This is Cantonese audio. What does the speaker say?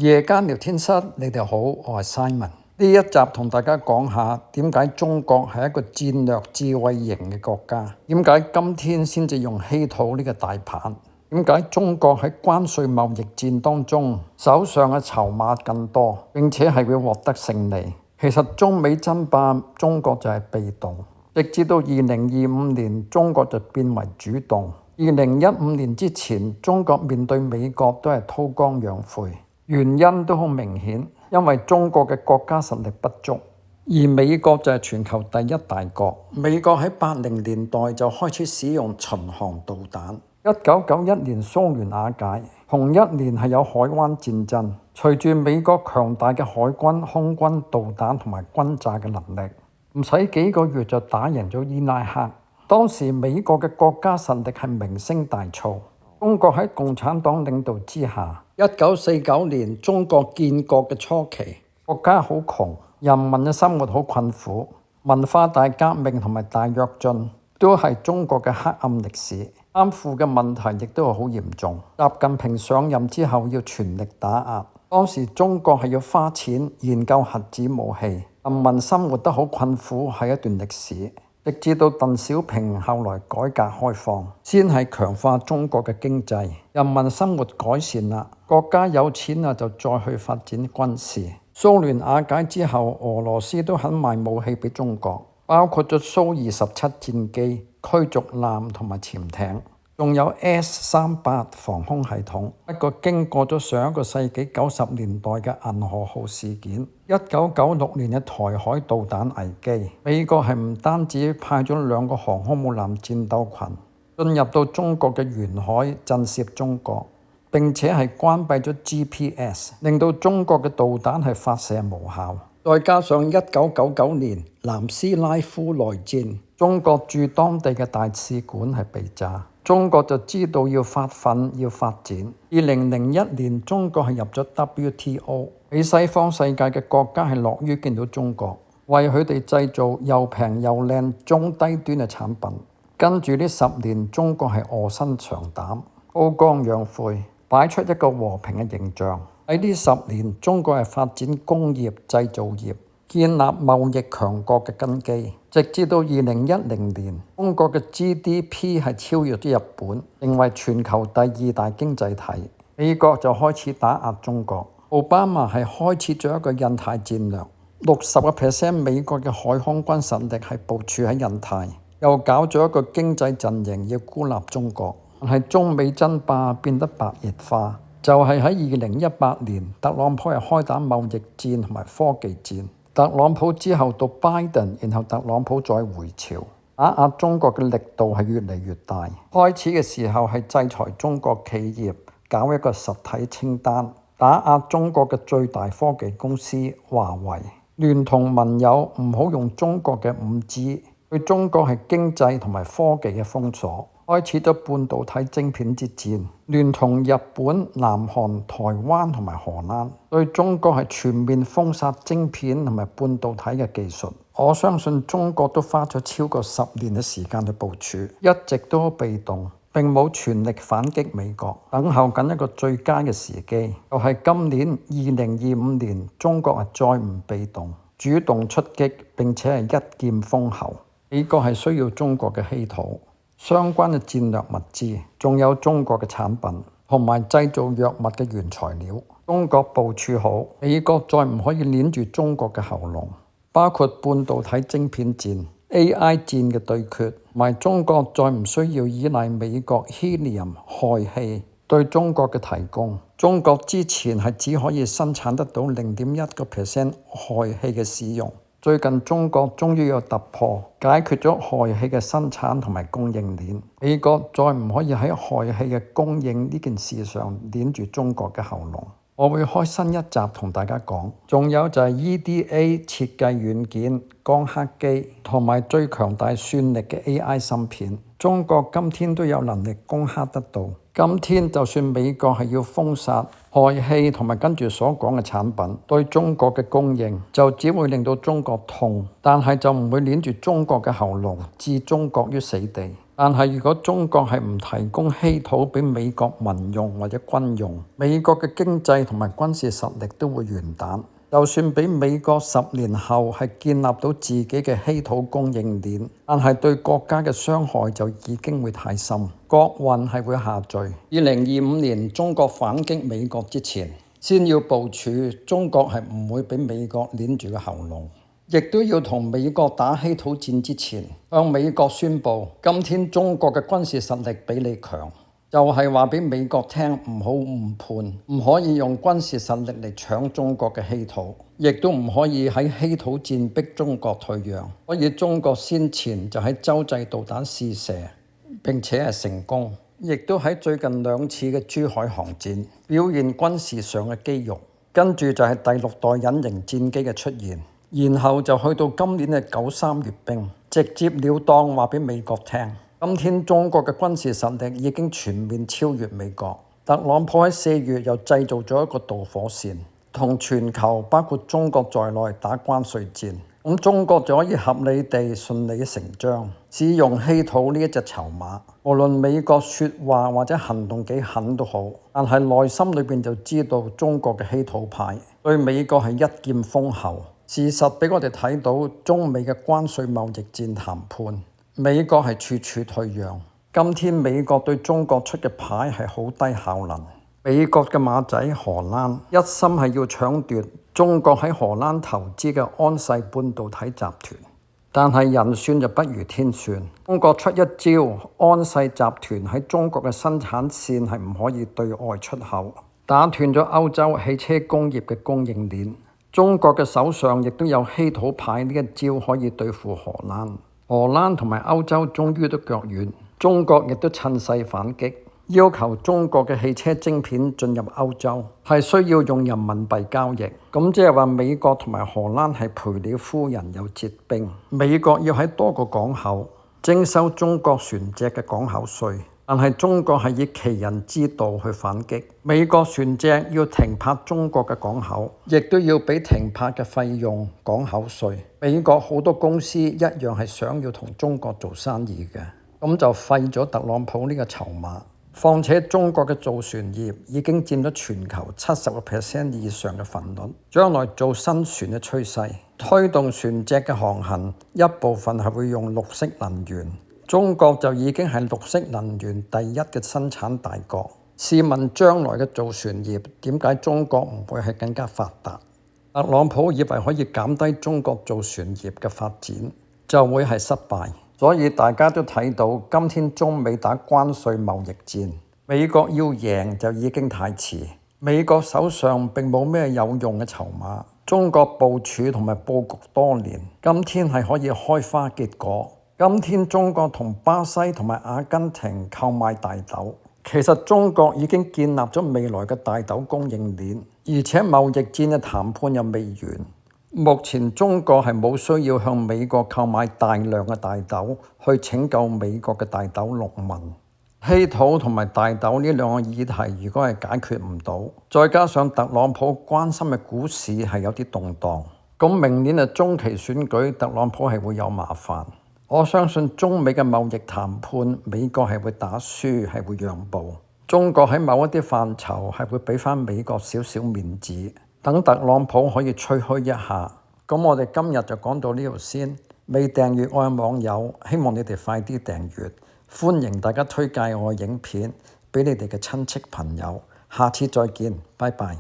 夜間聊天室，你哋好，我係 Simon。呢一集同大家講下點解中國係一個戰略智慧型嘅國家，點解今天先至用稀土呢個大棒，點解中國喺關稅貿易戰當中手上嘅籌碼更多，並且係會獲得勝利。其實中美爭霸，中國就係被動，直至到2025年，中國就變為主動。2015年之前，中國面對美國都係韜光養晦，原因都好明顯，因為中國嘅國家實力不足，而美國就係全球第一大國。美國喺80年代就開始使用巡航導彈。1991年蘇聯瓦解，同一年係有海灣戰爭。隨住美國強大嘅海軍、空軍、導彈同埋轟炸嘅能力，唔使幾個月就打贏咗伊拉克。當時美國嘅國家實力係名聲大噪。中國喺共產黨領導之下，1949年中國建國嘅初期，國家好窮，人民嘅生活好困苦，文化大革命同埋大躍進都係中國嘅黑暗歷史。貪腐嘅問題亦都係好嚴重。習近平上任之後要全力打壓。當時中國係要花錢研究核子武器，人民生活得好困苦係一段歷史。直至到鄧小平後來改革開放，先係強化中國嘅經濟，人民生活改善啦，國家有錢啦，就再去發展軍事。蘇聯瓦解之後，俄羅斯都肯賣武器俾中國，包括咗蘇27戰機、驅逐艦同埋潛艇，仲有 S-38防空系統。不過經過咗上一個世紀90年代嘅銀河號事件，1996年嘅台海導彈危機，美國係唔單止派咗2個航空母艦戰鬥群進入到中國嘅沿海震懾中國，並且係關閉咗 GPS， 令到中國嘅導彈係發射無效。再加上1999年南斯拉夫內戰，中國駐當地嘅大使館係被炸。中國就知道要發奮要發展。2001年中國係入咗 WTO， 俾西方世界嘅國家係樂於見到中國，為佢哋製造又平又靚中低端嘅產品。跟住呢10年，中國係臥薪嘗膽、韜光養晦，擺出一個和平嘅形象。喺呢10年，中國係發展工業製造業，建立貿易強國嘅根基，直至到2010年，中國嘅 GDP 係超越咗日本，成為全球第2大經濟體。美國就開始打壓中國，奧巴馬係開始咗一個印太戰略，60% 美國嘅海空軍實力係部署喺印太，又搞咗一個經濟陣營要孤立中國。但係中美爭霸變得白熱化，就係喺2018年，特朗普係開打貿易戰同埋科技戰。特朗普之後到拜登，然後特朗普再回潮，打壓中國嘅力度係越嚟越大。開始嘅時候係制裁中國企業，搞一個實體清單，打壓中國嘅最大科技公司華為，聯同盟友唔好用中國嘅5G，對中國係經濟同埋科技嘅封鎖。開始咗半導體晶片之戰，聯同日本、南韓、台灣同埋荷蘭，對中國係全面封殺晶片同埋半導體嘅技術。我相信中國都花咗超過10年嘅時間去部署，一直都被動，並冇全力反擊美國，等候緊一個最佳嘅時機。就係今年2025年，中國係再唔被動，主動出擊，並且係一劍封喉。美國係需要中國嘅稀土、相關嘅戰略物資，仲有中國嘅產品同埋製造藥物嘅原材料。中國部署好，美國再唔可以捏住中國嘅喉嚨，包括半導體晶片戰、AI 戰嘅對決，同埋中國再唔需要依賴美國 Helium 氦氣對中國嘅提供。中國之前係只可以生產得到0.1% 氦氣嘅使用。最近中國終於有突破，解決咗氦氣嘅生產同埋供應鏈。美國再唔可以喺氦氣嘅供應呢件事上捏住中國嘅喉嚨。我會開新一集同大家講。仲有就係 EDA 設計軟件、光刻機同埋最強大算力嘅 AI 芯片，中國今天都有能力攻克得到。今天就算美國係要封殺氦氣同埋跟住所講嘅產品，對中國嘅供應就只會令到中國痛，但係就唔會捏住中國嘅喉嚨，置中國於死地。但係如果中國係唔提供稀土俾美國民用或者軍用，美國嘅經濟同埋軍事實力都會完蛋。就算俾美國10年後係建立到自己嘅稀土供應鏈，但係對國家嘅傷害就已經會太深，國運係會下墜。2025年中國反擊美國之前，先要部署中國係唔會俾美國捏住個喉嚨，亦都要同美國打稀土戰之前，向美國宣佈，今天中國嘅軍事實力比你強。就係話俾美國聽，唔好誤判，唔可以用軍事實力嚟搶中國嘅稀土，亦都唔可以喺稀土戰逼中國退讓。所以中國先前就喺洲際導彈試射，並且係成功，亦都喺最近2次嘅珠海航展表現軍事上嘅肌肉。跟住就係第6代隱形戰機嘅出現，然後就去到今年嘅93閱兵，直接了當話俾美國聽。今天中國嘅軍事實力已經全面超越美國。特朗普喺4月又製造咗一個導火線，同全球包括中國在內打關稅戰。咁中國就可以合理地順理成章使用稀土呢一隻籌碼。無論美國說話或者行動幾狠都好，但係內心裏邊就知道中國嘅稀土派對美國係一劍封喉。事實俾我哋睇到中美嘅關稅貿易戰談判，美國係處處退讓。今天美國對中國出嘅牌係好低效能。美國嘅馬仔荷蘭一心係要搶奪中國喺荷蘭投資嘅安世半導體集團，但係人算就不如天算。中國出一招，安世集團喺中國嘅生產線係唔可以對外出口，打斷咗歐洲汽車工業嘅供應鏈。中國嘅手上亦都有稀土派呢一招可以對付荷蘭。荷蘭同埋歐洲終於都腳軟，中國亦都趁勢反擊，要求中國嘅汽車晶片進入歐洲係需要用人民幣交易。咁即係話美國同埋荷蘭係賠了夫人又折兵。美國要喺多個港口徵收中國船隻嘅港口稅，但係中國係以其人之道去反擊。美國船隻要停泊中國嘅港口，亦都要俾停泊嘅費用港口稅。美國好多公司一樣係想要同中國做生意嘅，咁就廢咗特朗普呢個籌碼。況且中國嘅造船業已經佔咗全球70% 以上嘅份率，將來做新船嘅趨勢，推動船隻嘅航行一部分係會用綠色能源。中國就已經係綠色能源第一嘅生產大國。試問將來嘅造船業點解中國唔會係更加發達？特朗普以為可以減低中國造船業嘅發展，就會係失敗。所以大家都睇到今天中美打關稅貿易戰，美國要贏就已經太遲。美國手上並冇咩有用嘅籌碼，中國部署同埋佈局多年，今天係可以開花結果。今天中國同巴西同埋阿根廷購買大豆，其實中國已經建立咗未來嘅大豆供應鏈，而且貿易戰嘅談判又未完。目前中國係冇需要向美國購買大量嘅大豆去拯救美國嘅大豆農民。稀土同埋大豆呢2個議題如果係解決唔到，再加上特朗普關心嘅股市係有啲動盪，咁明年嘅中期選舉特朗普係會有麻煩。我相信中美嘅貿易談判，美國係會打輸，係會讓步。中國喺某一啲範疇係會俾翻美國少少面子，等特朗普可以吹噓一下。咁我哋今日就講到呢度先。未訂閱我嘅網友，希望你哋快啲訂閱。歡迎大家推介我嘅影片俾你哋嘅親戚朋友。下次再見，拜拜。